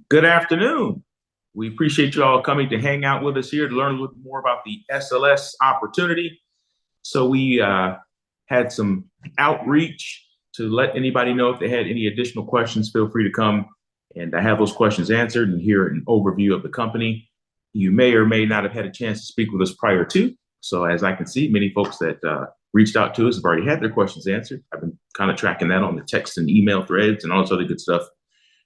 Good afternoon. We appreciate you all coming to hang out with us here to learn a little more about the SLS opportunity. So we had some outreach to let anybody know if they had any additional questions. Feel free to come and have those questions answered and hear an overview of the company. You may or may not have had a chance to speak with us prior to. So as I can see, many folks that reached out to us have already had their questions answered. I've been kind of tracking that on the text and email threads and all this other good stuff.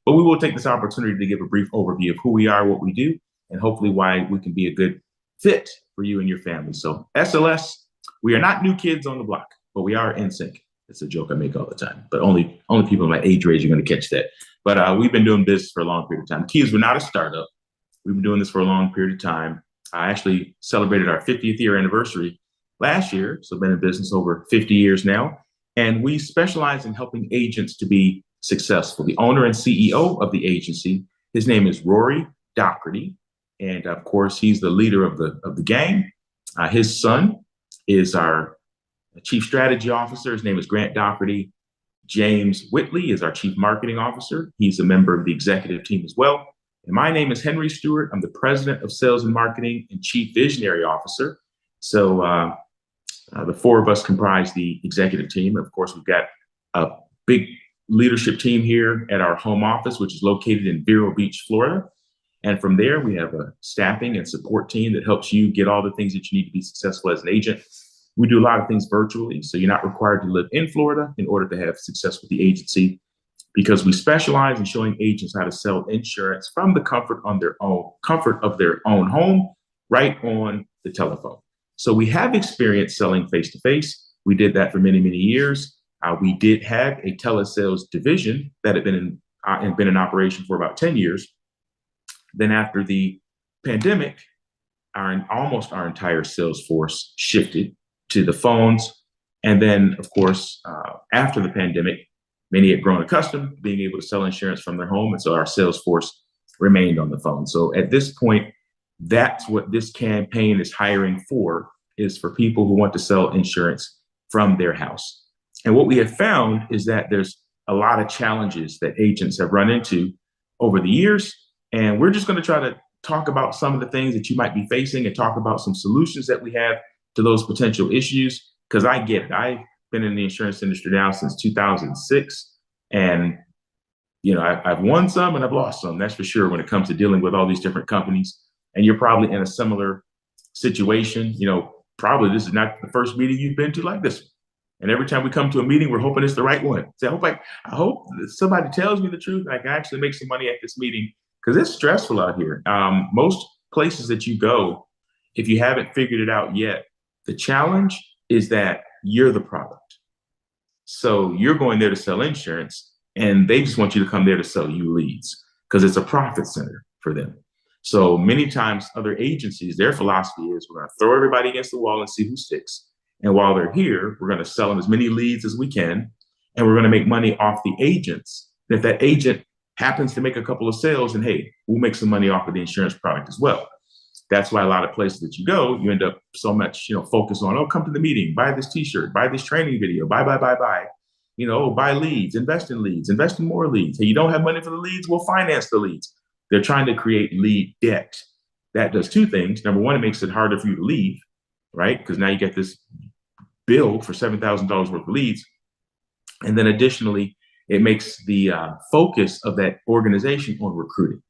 But we will take this opportunity to give a brief overview of who we are, what we do, and hopefully why we can be a good fit for you and your family. So SLS, we are not new kids on the block, but we are in sync. It's a joke I make all the time, but only people in my age range are going to catch that. But we've been doing business for a long period of time. Key is we're not a startup. We've been doing this for a long period of time. I actually celebrated our 50th year anniversary last year, so been in business over 50 years now. And we specialize in helping agents to be successful. The owner and CEO of the agency, his name is Rory Doherty, and of course, he's the leader of the gang. His son is our chief strategy officer. His name is Grant Doherty. James Whitley is our chief marketing officer. He's a member of the executive team as well. And my name is Henry Stewart. I'm the president of sales and marketing and chief visionary officer. So the four of us comprise the executive team. Of course, we've got a big leadership team here at our home office, which is located in Vero Beach, Florida. And from there, we have a staffing and support team that helps you get all the things that you need to be successful as an agent. We do a lot of things virtually, so you're not required to live in Florida in order to have success with the agency, because we specialize in showing agents how to sell insurance from the comfort of their own home, right on the telephone. So we have experience selling face-to-face. We did that for many, many years. We did have a telesales division that had been in operation for about 10 years. Then after the pandemic, almost our entire sales force shifted to the phones. And then, of course, after the pandemic, many had grown accustomed to being able to sell insurance from their home. And so our sales force remained on the phone. So at this point, that's what this campaign is hiring for, is for people who want to sell insurance from their house. And what we have found is that there's a lot of challenges that agents have run into over the years. And we're just going to try to talk about some of the things that you might be facing and talk about some solutions that we have to those potential issues. Because I get it. I've been in the insurance industry now since 2006. And, I've won some and I've lost some. That's for sure when it comes to dealing with all these different companies. And you're probably in a similar situation. Probably this is not the first meeting you've been to like this one. And every time we come to a meeting, we're hoping it's the right one. So I hope somebody tells me the truth and I can actually make some money at this meeting, because it's stressful out here. Most places that you go, if you haven't figured it out yet, the challenge is that you're the product. So you're going there to sell insurance, and they just want you to come there to sell you leads, because it's a profit center for them. So many times other agencies, their philosophy is we're going to throw everybody against the wall and see who sticks. And while they're here, we're going to sell them as many leads as we can, and we're going to make money off the agents. And if that agent happens to make a couple of sales, and hey, we'll make some money off of the insurance product as well. That's why a lot of places that you go, you end up so much, focused on, come to the meeting, buy this t-shirt, buy this training video, buy. Buy leads, invest in more leads. Hey, you don't have money for the leads? We'll finance the leads. They're trying to create lead debt. That does two things. Number one, it makes it harder for you to leave, right? Because now you get this bill for $7,000 worth of leads. And then additionally, it makes the focus of that organization on recruiting.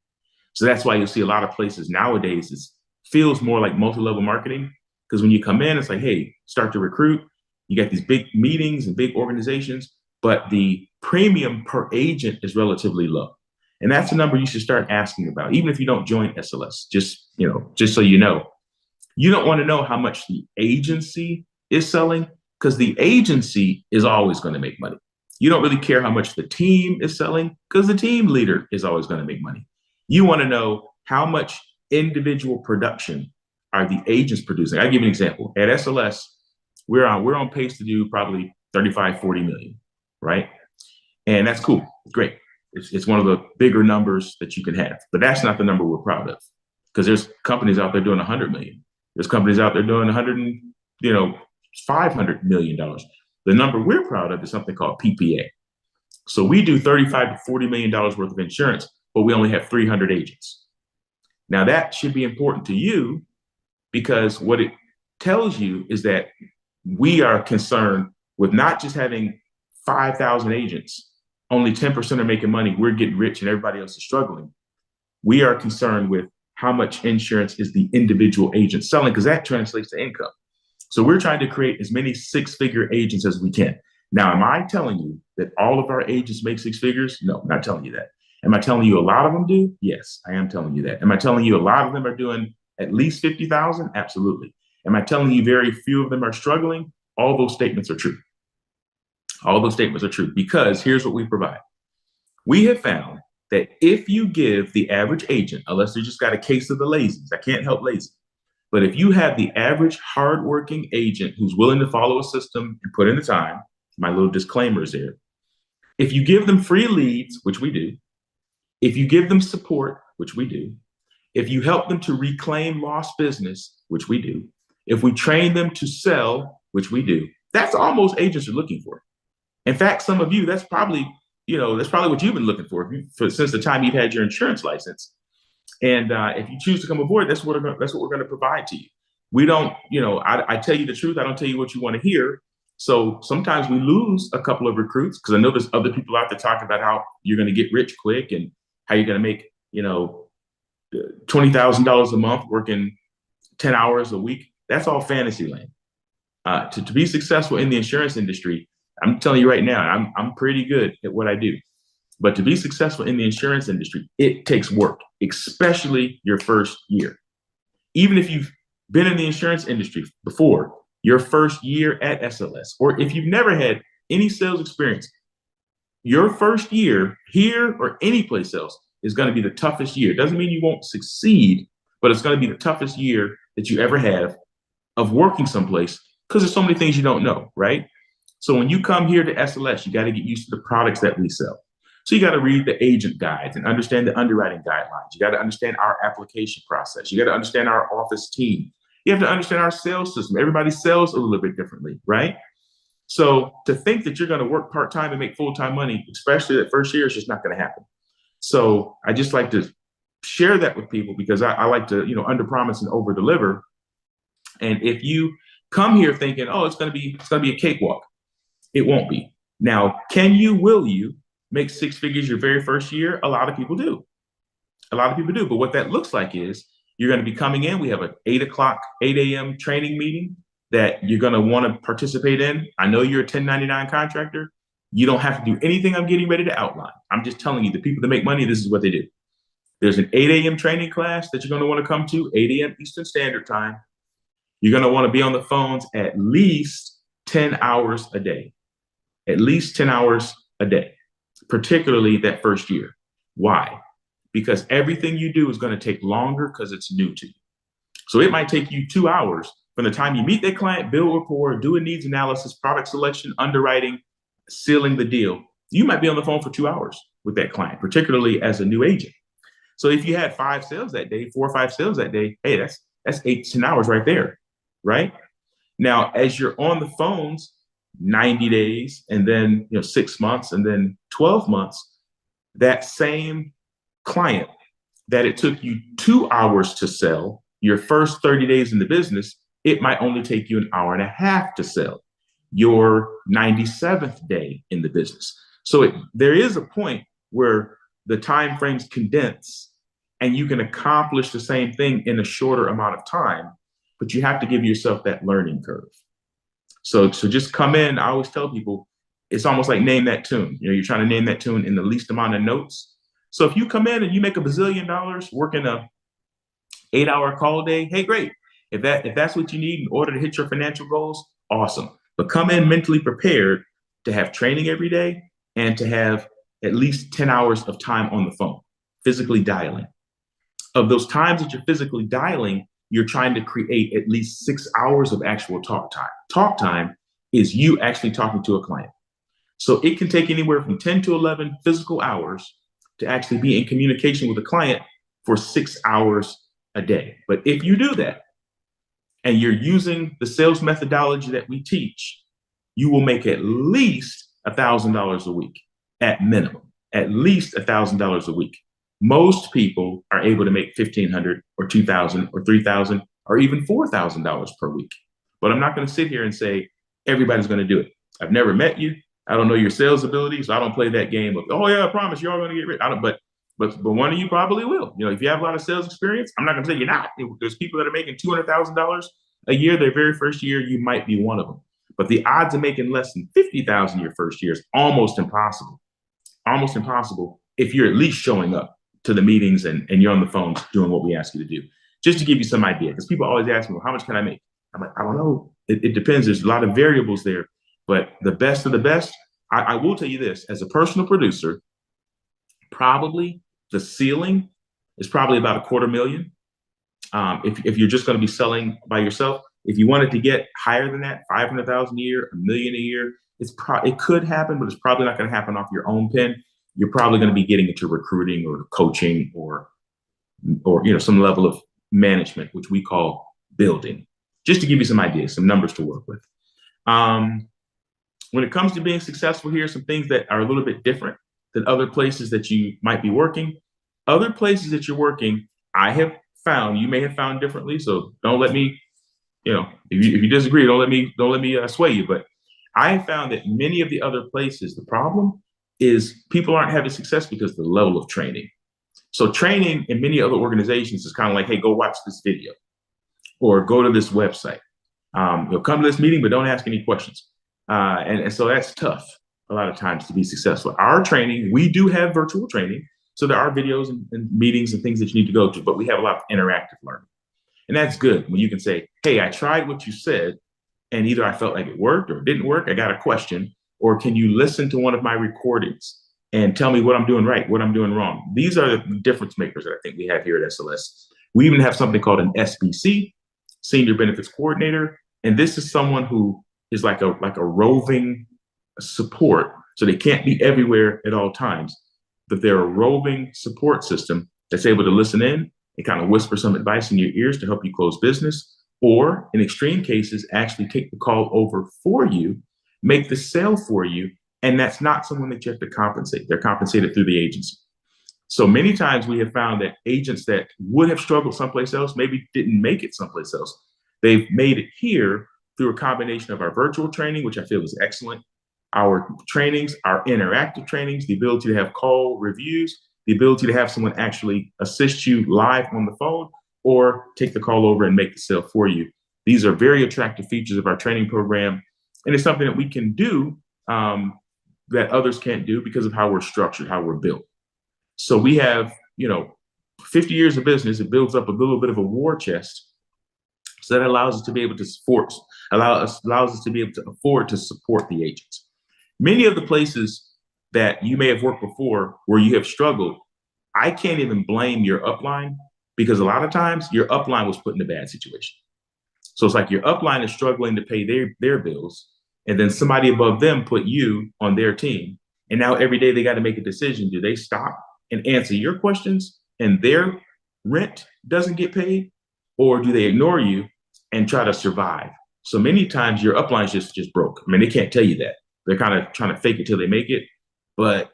So that's why you'll see a lot of places nowadays, it feels more like multi-level marketing, because when you come in, it's like, hey, start to recruit. You got these big meetings and big organizations, but the premium per agent is relatively low. And that's a number you should start asking about, even if you don't join SLS, just so you know. You don't want to know how much the agency is selling, because the agency is always going to make money. You don't really care how much the team is selling, because the team leader is always going to make money. You want to know how much individual production are the agents producing. I'll give you an example. At SLS, we're on pace to do probably 35, 40 million, right? And that's cool. Great. It's one of the bigger numbers that you can have, but that's not the number we're proud of, because there's companies out there doing 100 million. There's companies out there doing $500 million. The number we're proud of is something called PPA. So we do $35 to $40 million worth of insurance but we only have 300 agents. Now that should be important to you, because what it tells you is that we are concerned with not just having 5,000 agents, only 10% are making money, we're getting rich and everybody else is struggling. We are concerned with how much insurance is the individual agent selling, because that translates to income. So we're trying to create as many six-figure agents as we can. Now, am I telling you that all of our agents make six figures? No, I'm not telling you that. Am I telling you a lot of them do? Yes, I am telling you that. Am I telling you a lot of them are doing at least 50,000? Absolutely. Am I telling you very few of them are struggling? All those statements are true. All those statements are true, because here's what we provide. We have found that if you give the average agent, unless they just got a case of the lazies, I can't help lazy, but if you have the average hardworking agent who's willing to follow a system and put in the time, my little disclaimer is there. If you give them free leads, which we do, if you give them support, which we do, if you help them to reclaim lost business, which we do, if we train them to sell, which we do, that's all most agents are looking for. In fact, some of you, that's probably what you've been looking for, since the time you've had your insurance license. And if you choose to come aboard, that's what we're going to provide to you. We don't, I tell you the truth. I don't tell you what you want to hear. So sometimes we lose a couple of recruits, because I know there's other people out there talking about how you're going to get rich quick and how you're going to make, $20,000 a month working 10 hours a week. That's all fantasy land. To be successful in the insurance industry, I'm telling you right now, I'm pretty good at what I do. But to be successful in the insurance industry, it takes work, especially your first year. Even if you've been in the insurance industry before, your first year at SLS, or if you've never had any sales experience, your first year here or any place else is going to be the toughest year. It doesn't mean you won't succeed, but it's going to be the toughest year that you ever have of working someplace, because there's so many things you don't know, right? So when you come here to SLS, you got to get used to the products that we sell. So you got to read the agent guides and understand the underwriting guidelines. You got to understand our application process. You got to understand our office team. You have to understand our sales system. Everybody sells a little bit differently, right? So to think that you're going to work part-time and make full-time money, especially that first year, is just not going to happen. So I just like to share that with people, because I like to, under-promise and over-deliver. And if you come here thinking, oh, it's going to be a cakewalk, it won't be. Now, will you make six figures your very first year? A lot of people do. But what that looks like is you're going to be coming in. We have an 8 a.m. training meeting that you're going to want to participate in. I know you're a 1099 contractor. You don't have to do anything I'm getting ready to outline. I'm just telling you, the people that make money, this is what they do. There's an 8 a.m. training class that you're going to want to come to, 8 a.m. Eastern Standard Time. You're going to want to be on the phones at least 10 hours a day. At least 10 hours a day, particularly that first year. Why? Because everything you do is going to take longer, because it's new to you. So it might take you 2 hours from the time you meet that client, build rapport, do a needs analysis, product selection, underwriting, sealing the deal. You might be on the phone for 2 hours with that client, particularly as a new agent. So if you had 5 sales that day, 4 or 5 sales that day, hey, that's 8 to 10 hours right there, right? Now, as you're on the phones 90 days, and then 6 months, and then 12 months, that same client that it took you 2 hours to sell your first 30 days in the business, it might only take you an hour and a half to sell your 97th day in the business. So there is a point where the time frames condense and you can accomplish the same thing in a shorter amount of time, but you have to give yourself that learning curve. So just come in. I always tell people, it's almost like name that tune. You're trying to name that tune in the least amount of notes. So if you come in and you make $1 bazillion working a 8-hour call day, hey, great. If that's what you need in order to hit your financial goals, awesome. But come in mentally prepared to have training every day and to have at least 10 hours of time on the phone, physically dialing. Of those times that you're physically dialing, you're trying to create at least 6 hours of actual talk time. Talk time is you actually talking to a client. So it can take anywhere from 10 to 11 physical hours to actually be in communication with a client for 6 hours a day. But if you do that, and you're using the sales methodology that we teach, you will make at least $1,000 a week at minimum, at least $1,000 a week. Most people are able to make $1,500 or $2,000 or $3,000 or even $4,000 per week. But I'm not going to sit here and say everybody's going to do it. I've never met you. I don't know your sales ability, so I don't play that game of, oh yeah, I promise you're all going to get rich. I don't, but one of you probably will. You know, if you have a lot of sales experience, I'm not going to say you're not. There's people that are making $200,000 a year their very first year. You might be one of them. But the odds of making less than $50,000 your first year is almost impossible. Almost impossible if you're at least showing up to the meetings and you're on the phones doing what we ask you to do. Just to give you some idea, because people always ask me, well, how much can I make? I'm like, I don't know. It depends. There's a lot of variables there. But the best of the best, I will tell you this, as a personal producer, probably the ceiling is probably about $250,000. If you're just going to be selling by yourself, if you wanted to get higher than that, 500,000 a year, $1 million a year, it could happen, but it's probably not going to happen off your own pen. You're probably going to be getting into recruiting or coaching or some level of management, which we call building. Just to give you some ideas, some numbers to work with. When it comes to being successful here, some things that are a little bit different than other places that you might be working. Other places that you're working, I have found, you may have found differently. So don't let me, if you disagree, don't let me sway you. But I have found that many of the other places, the problem is people aren't having success because of the level of training. So training in many other organizations is kind of like, hey, go watch this video or go to this website. You'll come to this meeting, but don't ask any questions. And so that's tough a lot of times to be successful. Our training, we do have virtual training. So there are videos and meetings and things that you need to go to, but we have a lot of interactive learning. And that's good when you can say, hey, I tried what you said, and either I felt like it worked or it didn't work. I got a question. Or can you listen to one of my recordings and tell me what I'm doing right, what I'm doing wrong? These are the difference makers that I think we have here at SLS. We even have something called an SBC, Senior Benefits Coordinator. And this is someone who is like a roving support. So they can't be everywhere at all times, but they're a roving support system that's able to listen in and kind of whisper some advice in your ears to help you close business, or in extreme cases, actually take the call over for you, make the sale for you. And that's not someone that you have to compensate. They're compensated through the agency. So many times we have found that agents that would have struggled someplace else, maybe didn't make it someplace else. They've made it here through a combination of our virtual training, which I feel is excellent, our trainings, our interactive trainings, the ability to have call reviews, the ability to have someone actually assist you live on the phone or take the call over and make the sale for you. These are very attractive features of our training program. And it's something that we can do that others can't do because of how we're structured, how we're built. So we have, 50 years of business. It builds up a little bit of a war chest. So that allows us to be able to allows us to be able to afford to support the agents. Many of the places that you may have worked before where you have struggled, I can't even blame your upline because a lot of times your upline was put in a bad situation. So it's like your upline is struggling to pay their bills, and then somebody above them put you on their team. And now every day they got to make a decision. Do they stop and answer your questions and their rent doesn't get paid? Or do they ignore you and try to survive? So many times your upline is just broke. I mean, they can't tell you that. They're kind of trying to fake it till they make it, but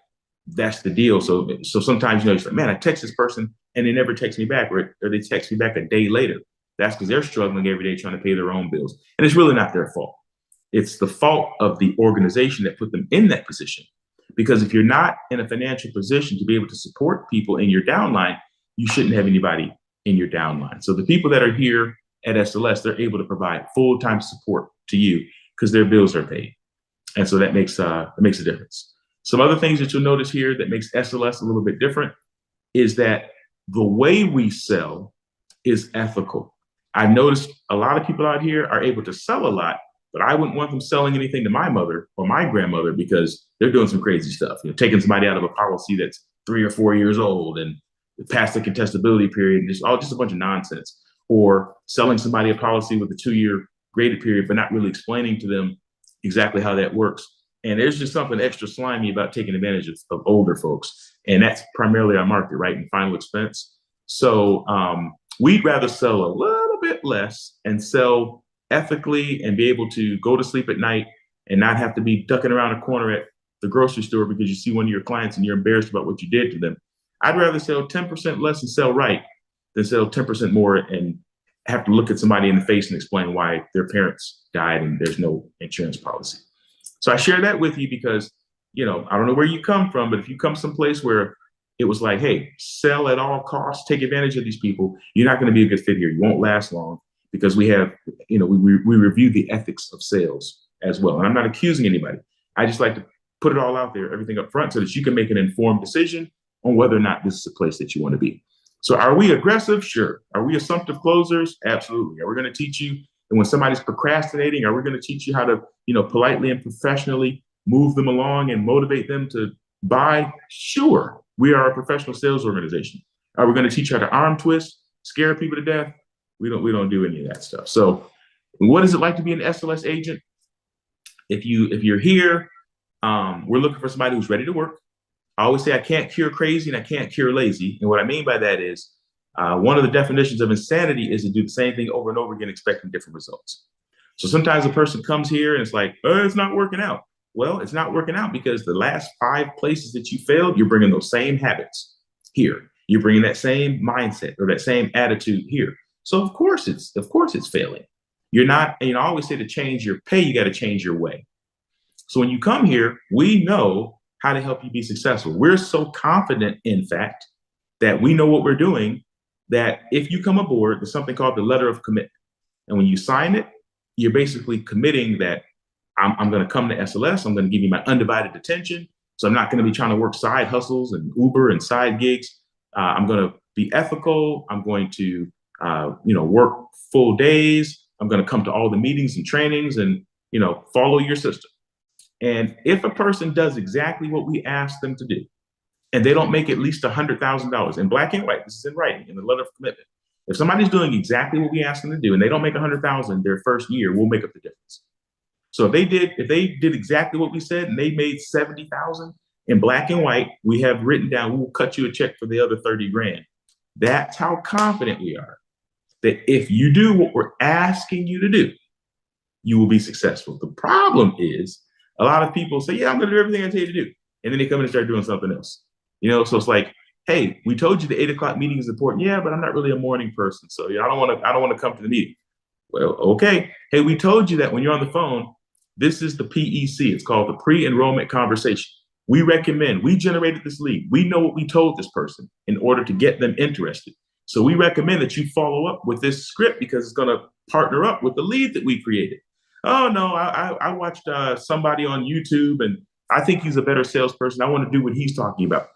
that's the deal. So sometimes, it's like, man, I text this person and they never text me back, or they text me back a day later. That's because they're struggling every day trying to pay their own bills. And it's really not their fault. It's the fault of the organization that put them in that position. Because if you're not in a financial position to be able to support people in your downline, you shouldn't have anybody in your downline. So the people that are here at SLS, they're able to provide full-time support to you because their bills are paid. And so that makes a difference. Some other things that you'll notice here that makes SLS a little bit different is that the way we sell is ethical. I've noticed a lot of people out here are able to sell a lot, but I wouldn't want them selling anything to my mother or my grandmother because they're doing some crazy stuff. Taking somebody out of a policy that's 3 or 4 years old and past the contestability period, and just a bunch of nonsense. Or selling somebody a policy with a 2-year graded period, but not really explaining to them exactly how that works. And there's just something extra slimy about taking advantage of older folks. And that's primarily our market, right? In final expense. So we'd rather sell a little bit less and sell ethically and be able to go to sleep at night and not have to be ducking around a corner at the grocery store because you see one of your clients and you're embarrassed about what you did to them. I'd rather sell 10% less and sell right than sell 10% more and have to look at somebody in the face and explain why their parents died and there's no insurance policy. So I share that with you because, I don't know where you come from, but if you come someplace where it was like, hey, sell at all costs, take advantage of these people, you're not going to be a good fit here. You won't last long because we have, we review the ethics of sales as well. And I'm not accusing anybody. I just like to put it all out there, everything up front, so that you can make an informed decision on whether or not this is a place that you want to be. So are we aggressive? Sure. Are we assumptive closers? Absolutely. Are we going to teach you? And when somebody's procrastinating, are we going to teach you how to, politely and professionally move them along and motivate them to buy? Sure. We are a professional sales organization. Are we going to teach you how to arm twist, scare people to death? We don't do any of that stuff. So what is it like to be an SLS agent? If you're here, we're looking for somebody who's ready to work. I always say I can't cure crazy and I can't cure lazy. And what I mean by that is one of the definitions of insanity is to do the same thing over and over again, expecting different results. So sometimes a person comes here and it's like, oh, it's not working out. Well, it's not working out because the last 5 places that you failed, you're bringing those same habits here. You're bringing that same mindset or that same attitude here. So of course it's failing. You're not, I always say to change your pay, you got to change your way. So when you come here, we know how to help you be successful. We're so confident, in fact, that we know what we're doing, that if you come aboard, there's something called the letter of commitment. And when you sign it, you're basically committing that I'm going to come to SLS. I'm going to give you my undivided attention. So I'm not going to be trying to work side hustles and Uber and side gigs. I'm going to be ethical. I'm going to, work full days. I'm going to come to all the meetings and trainings and, follow your system. And if a person does exactly what we ask them to do, and they don't make at least $100,000 in black and white, this is in writing in the letter of commitment. If somebody's doing exactly what we ask them to do, and they don't make 100,000 their first year, we'll make up the difference. So if they did exactly what we said and they made 70,000 in black and white, we have written down, we'll cut you a check for the other 30 grand. That's how confident we are that if you do what we're asking you to do, you will be successful. The problem is a lot of people say, yeah, I'm going to do everything I tell you to do. And then they come in and start doing something else. So it's like, hey, we told you the 8 o'clock meeting is important. Yeah, but I'm not really a morning person. So I don't want to come to the meeting. Well, okay. Hey, we told you that when you're on the phone, this is the PEC. It's called the pre-enrollment conversation. We generated this lead. We know what we told this person in order to get them interested. So we recommend that you follow up with this script because it's going to partner up with the lead that we created. Oh, no, I watched somebody on YouTube and I think he's a better salesperson. I want to do what he's talking about.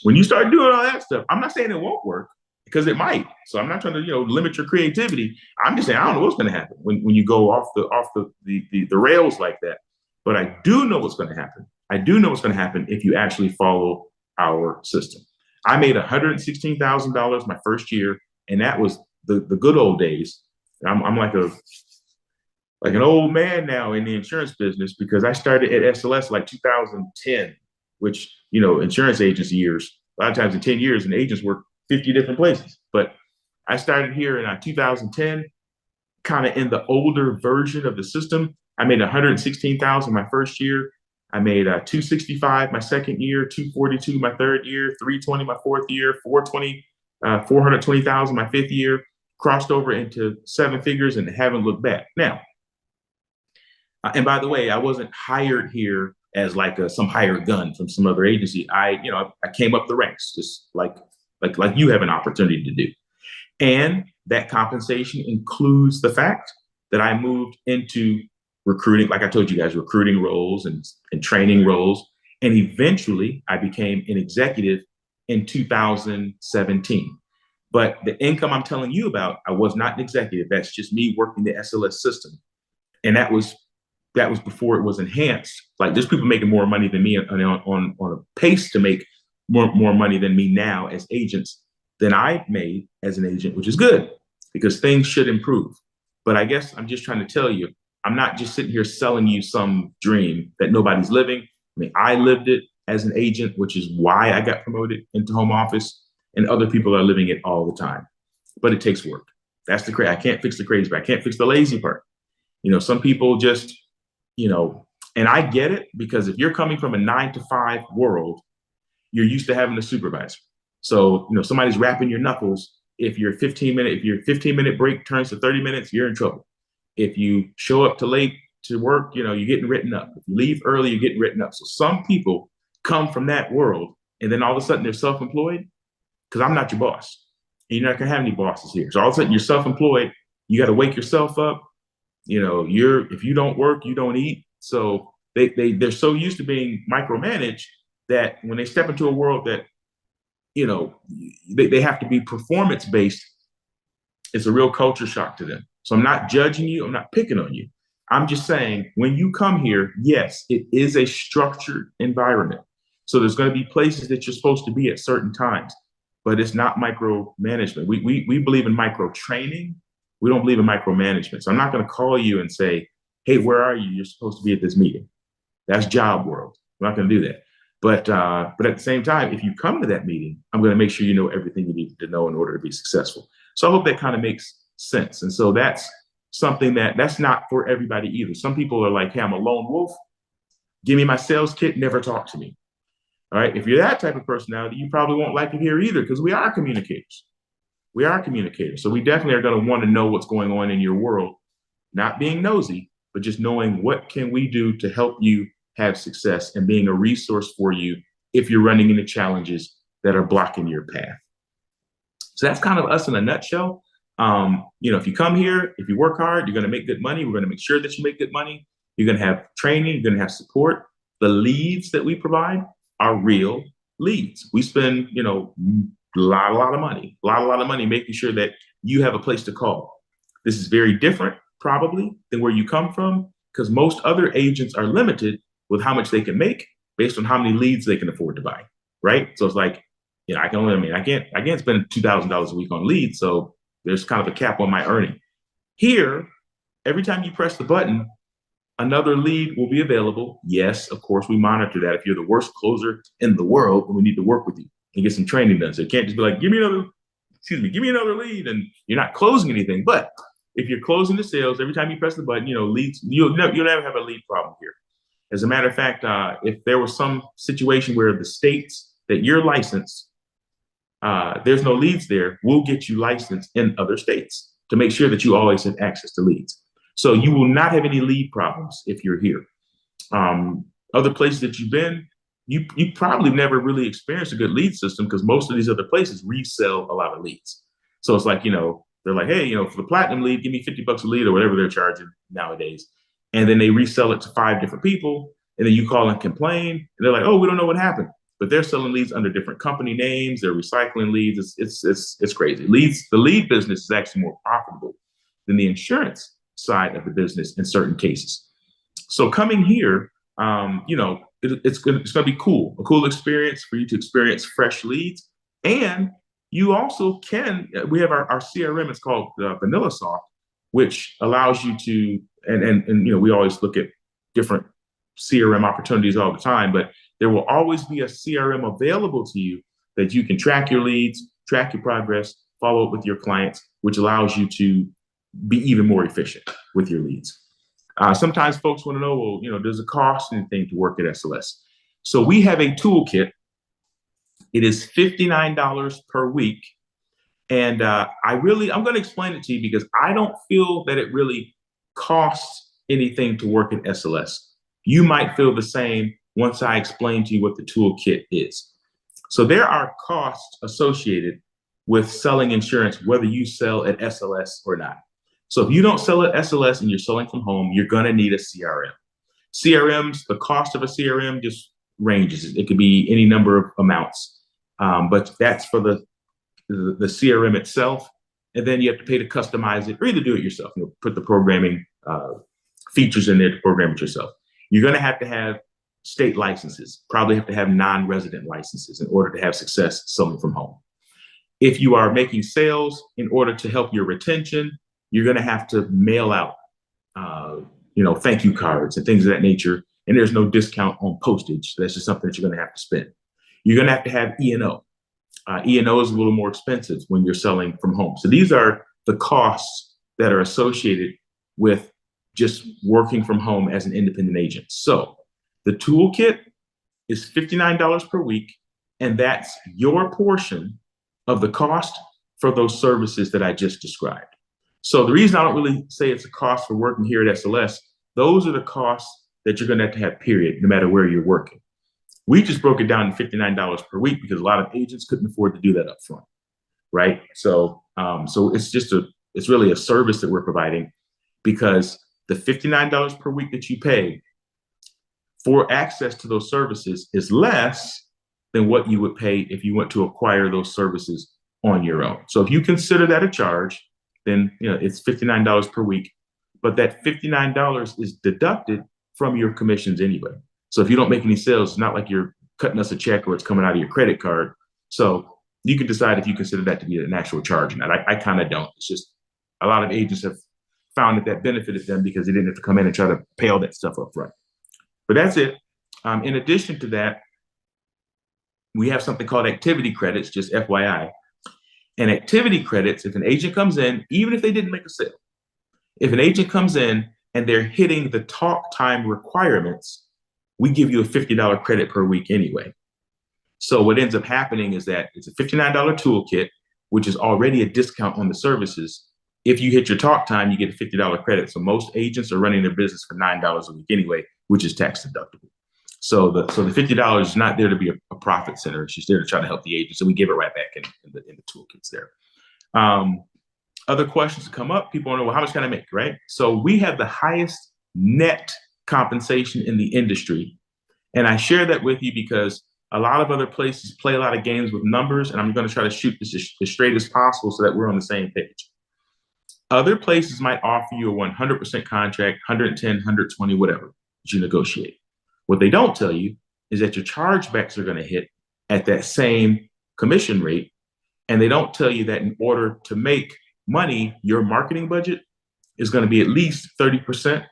When you start doing all that stuff, I'm not saying it won't work because it might. So I'm not trying to, limit your creativity. I'm just saying, I don't know what's going to happen when you go off the rails like that. But I do know what's going to happen. I do know what's going to happen if you actually follow our system. I made $116,000 my first year, and that was the good old days. I'm like an old man now in the insurance business because I started at SLS like 2010, which, insurance agents years, a lot of times in 10 years, and agents work 50 different places. But I started here in 2010, kind of in the older version of the system. I made $116,000 my first year. I made $265 my second year, $242 my third year, $320 my fourth year, $420,000 my fifth year. Crossed over into 7 figures and haven't looked back. Now, and by the way, I wasn't hired here as like some hired gun from some other agency. I came up the ranks, just like you have an opportunity to do. And that compensation includes the fact that I moved into recruiting, like I told you guys, recruiting roles and training roles. And eventually I became an executive in 2017. But the income I'm telling you about, I was not an executive. That's just me working the SLS system. And that was before it was enhanced. Like there's people making more money than me on a pace to make more money than me now as agents than I made as an agent, which is good because things should improve. But I guess I'm just trying to tell you, I'm not just sitting here selling you some dream that nobody's living. I mean, I lived it as an agent, which is why I got promoted into home office, and other people are living it all the time. But it takes work. That's the crazy. I can't fix the crazy part. I can't fix the lazy part. Some people just, and I get it because if you're coming from a 9-to-5 world, you're used to having a supervisor. So, somebody's rapping your knuckles. If your 15-minute break turns to 30 minutes, you're in trouble. If you show up too late to work, you're getting written up. If you leave early, you're getting written up. So some people come from that world, and then all of a sudden they're self-employed, because I'm not your boss. And you're not gonna have any bosses here. So all of a sudden you're self-employed. You got to wake yourself up. If you don't work, you don't eat. So they're so used to being micromanaged that when they step into a world that they have to be performance based, it's a real culture shock to them. So I'm not judging you. I'm not picking on you. I'm just saying, when you come here, yes, it is a structured environment. So there's going to be places that you're supposed to be at certain times, but it's not micromanagement. We believe in micro training. We don't believe in micromanagement. So I'm not going to call you and say, hey, where are you? You're supposed to be at this meeting. That's job world. I'm not going to do that. But at the same time, if you come to that meeting, I'm going to make sure you know everything you need to know in order to be successful. So I hope that kind of makes sense. And so that's something that's not for everybody either. Some people are like, hey, I'm a lone wolf. Give me my sales kit. Never talk to me. All right. If you're that type of personality, you probably won't like it here either, because we are communicators. We are communicators. So we definitely are going to want to know what's going on in your world, not being nosy, but just knowing what can we do to help you have success and being a resource for you if you're running into challenges that are blocking your path. So that's kind of us in a nutshell. If you come here, if you work hard, you're going to make good money. We're going to make sure that you make good money. You're going to have training. You're going to have support. The leads that we provide are real leads. We spend, a lot of money making sure that you have a place to call. This is very different, probably, than where you come from, because most other agents are limited with how much they can make based on how many leads they can afford to buy, right? So it's like, I can't spend $2,000 a week on leads. So there's kind of a cap on my earning. Here, every time you press the button, another lead will be available. Yes, of course, we monitor that. If you're the worst closer in the world, then we need to work with you and get some training done. So it can't just be like, give me another lead, and you're not closing anything. But if you're closing the sales, every time you press the button, leads, you'll never have a lead problem here. As a matter of fact, if there was some situation where the states that you're licensed, there's no leads there, we'll get you licensed in other states to make sure that you always have access to leads. So you will not have any lead problems if you're here. Other places that you've been, you probably never really experienced a good lead system, because most of these other places resell a lot of leads. So it's like, they're like, hey, for the platinum lead, give me $50 a lead or whatever they're charging nowadays. And then they resell it to 5 different people. And then you call and complain. And they're like, oh, we don't know what happened. But they're selling leads under different company names. They're recycling leads. It's crazy. The lead business is actually more profitable than the insurance side of the business in certain cases. So coming here, it's going to be cool, a cool experience for you to experience fresh leads. And you also we have our CRM, it's called VanillaSoft, which allows you to, and we always look at different CRM opportunities all the time, but there will always be a CRM available to you that you can track your leads, track your progress, follow up with your clients, which allows you to be even more efficient with your leads. Sometimes folks want to know, well, does it cost anything to work at SLS? So we have a toolkit. It is $59 per week. And I'm going to explain it to you, because I don't feel that it really costs anything to work at SLS. You might feel the same once I explain to you what the toolkit is. So there are costs associated with selling insurance, whether you sell at SLS or not. So if you don't sell at SLS and you're selling from home, you're going to need a CRM. CRMs, the cost of a CRM just ranges. It could be any number of amounts, but that's for the CRM itself. And then you have to pay to customize it, or either do it yourself. Put the programming features in there to program it yourself. You're going to have state licenses, probably have to have non-resident licenses in order to have success selling from home. If you are making sales, in order to help your retention, you're going to have to mail out, thank you cards and things of that nature. And there's no discount on postage. That's just something that you're going to have to spend. You're going to have E&O. E&O is a little more expensive when you're selling from home. So these are the costs that are associated with just working from home as an independent agent. So the toolkit is $59 per week. And that's your portion of the cost for those services that I just described. So the reason I don't really say it's a cost for working here at SLS, those are the costs that you're going to have period, no matter where you're working. We just broke it down to $59 per week because a lot of agents couldn't afford to do that up front, right? So it's really a service that we're providing, because the $59 per week that you pay for access to those services is less than what you would pay if you went to acquire those services on your own. So if you consider that a charge, then it's $59 per week, but that $59 is deducted from your commissions anyway. So if you don't make any sales, it's not like you're cutting us a check or it's coming out of your credit card. So you can decide if you consider that to be an actual charge or not. I kind of don't. It's just a lot of agents have found that benefited them because they didn't have to come in and try to pay all that stuff up front. But that's it. In addition to that, we have something called activity credits, just FYI. And activity credits, if an agent comes in, even if they didn't make a sale, if an agent comes in and they're hitting the talk time requirements, we give you a $50 credit per week anyway. So what ends up happening is that it's a $59 toolkit, which is already a discount on the services. If you hit your talk time, you get a $50 credit. So most agents are running their business for $9 a week anyway, which is tax deductible. So the $50 is not there to be a profit center. It's just there to try to help the agent. So we give it right back in the toolkits there. Other questions come up. People want to know, well, how much can I make, right? So we have the highest net compensation in the industry. And I share that with you because a lot of other places play a lot of games with numbers, and I'm going to try to shoot this as straight as possible so that we're on the same page. Other places might offer you a 100% contract, 110, 120, whatever, that you negotiate. What they don't tell you is that your chargebacks are going to hit at that same commission rate. And they don't tell you that in order to make money, your marketing budget is going to be at least 30%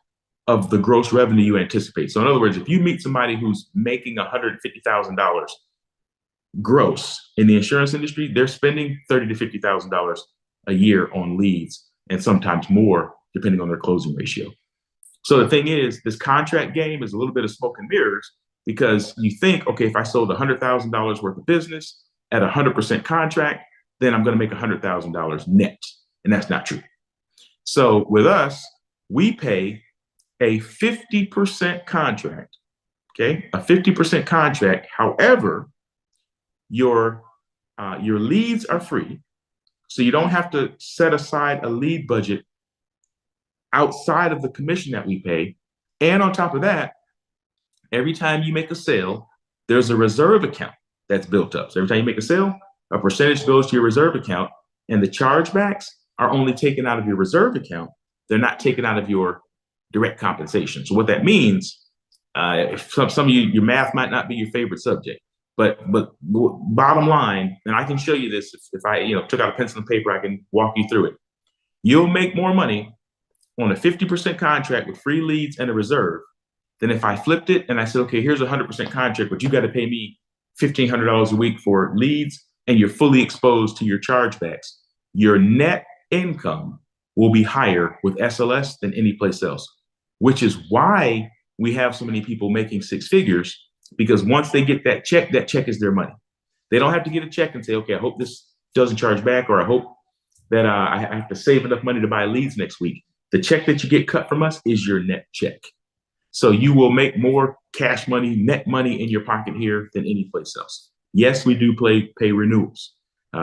of the gross revenue you anticipate. So in other words, if you meet somebody who's making $150,000 gross in the insurance industry, they're spending $30,000 to $50,000 a year on leads, and sometimes more depending on their closing ratio. So the thing is, this contract game is a little bit of smoke and mirrors, because you think, okay, if I sold $100,000 worth of business at 100% contract, then I'm going to make $100,000 net. And that's not true. So with us, we pay a 50% contract, okay? A 50% contract. However, your leads are free. So you don't have to set aside a lead budget outside of the commission that we pay. And on top of that, every time you make a sale, there's a reserve account that's built up. So every time you make a sale, a percentage goes to your reserve account, and the chargebacks are only taken out of your reserve account. They're not taken out of your direct compensation. So what that means, if some of you, your math might not be your favorite subject, but bottom line, and I can show you this if I took out a pencil and paper, I can walk you through it. You'll make more money on a 50% contract with free leads and a reserve than if I flipped it and I said, okay, here's a 100% contract, but you got to pay me $1,500 a week for leads, and you're fully exposed to your chargebacks. Your net income will be higher with SLS than any place else, which is why we have so many people making six figures, because once they get that check is their money. They don't have to get a check and say, okay, I hope this doesn't charge back, or I hope that I have to save enough money to buy leads next week. The check that you get cut from us is your net check. So you will make more cash money, net money in your pocket here than any place else. Yes, we do pay renewals.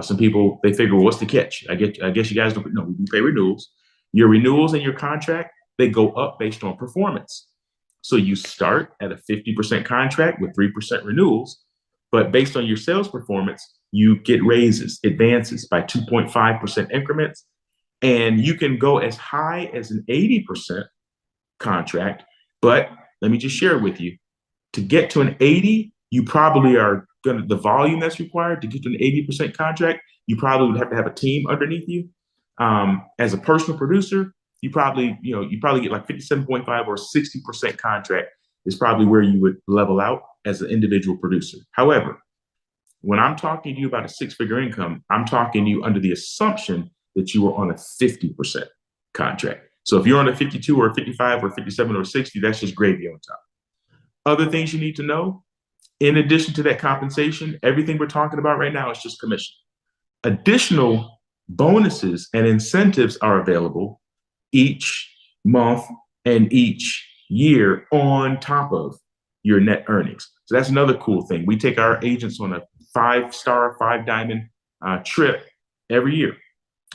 Some people, they figure, well, what's the catch? I guess you guys don't know. We do pay renewals. Your renewals and your contract, they go up based on performance. So you start at a 50% contract with 3% renewals, but based on your sales performance, you get raises, advances by 2.5% increments. And you can go as high as an 80% contract. But let me just share with you, to get to an 80, you probably are going to, the volume that's required to get to an 80% contract, you probably would have to have a team underneath you. As a personal producer, you probably get like 57.5 or 60% contract is probably where you would level out as an individual producer. However, when I'm talking to you about a six-figure income, I'm talking to you under the assumption that you are on a 50% contract. So if you're on a 52 or 55 or 57 or 60, that's just gravy on top. Other things you need to know, In addition to that compensation, everything we're talking about right now is just commission. Additional bonuses and incentives are available each month and each year on top of your net earnings. So that's another cool thing. We take our agents on a 5-star, 5-diamond trip every year.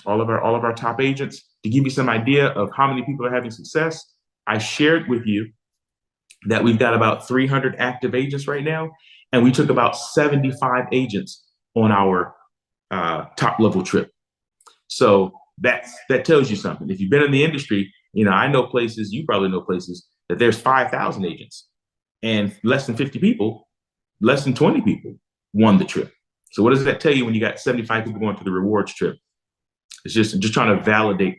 All of our top agents. To give you some idea of how many people are having success, I shared with you that we've got about 300 active agents right now, and we took about 75 agents on our top level trip. So that tells you something. If you've been in the industry, I know places, you probably know places that there's 5,000 agents and less than 50 people, less than 20 people won the trip. So what does that tell you when you got 75 people going to the rewards trip? It's just trying to validate.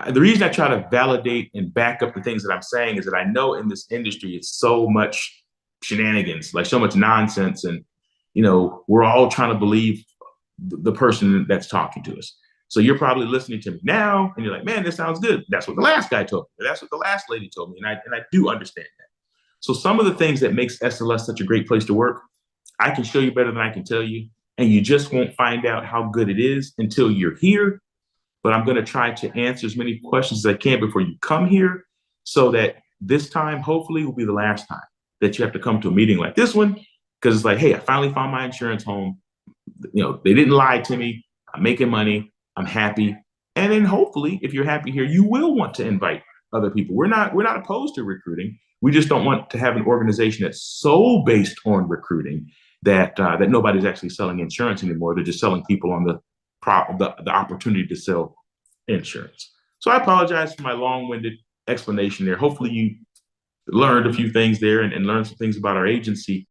The reason I try to validate and back up the things that I'm saying is that I know in this industry, it's so much shenanigans, like so much nonsense. And, we're all trying to believe the person that's talking to us. So you're probably listening to me now and you're like, man, this sounds good. That's what the last guy told me. That's what the last lady told me. And I do understand that. So some of the things that makes SLS such a great place to work, I can show you better than I can tell you. And you just won't find out how good it is until you're here. But I'm going to try to answer as many questions as I can before you come here, so that this time, hopefully, will be the last time that you have to come to a meeting like this one, because it's like, hey, I finally found my insurance home. They didn't lie to me. I'm making money. I'm happy. And then hopefully, if you're happy here, you will want to invite other people. We're not opposed to recruiting. We just don't want to have an organization that's so based on recruiting that nobody's actually selling insurance anymore. They're just selling people on the opportunity to sell insurance. So I apologize for my long-winded explanation there. Hopefully you learned a few things there and learned some things about our agency.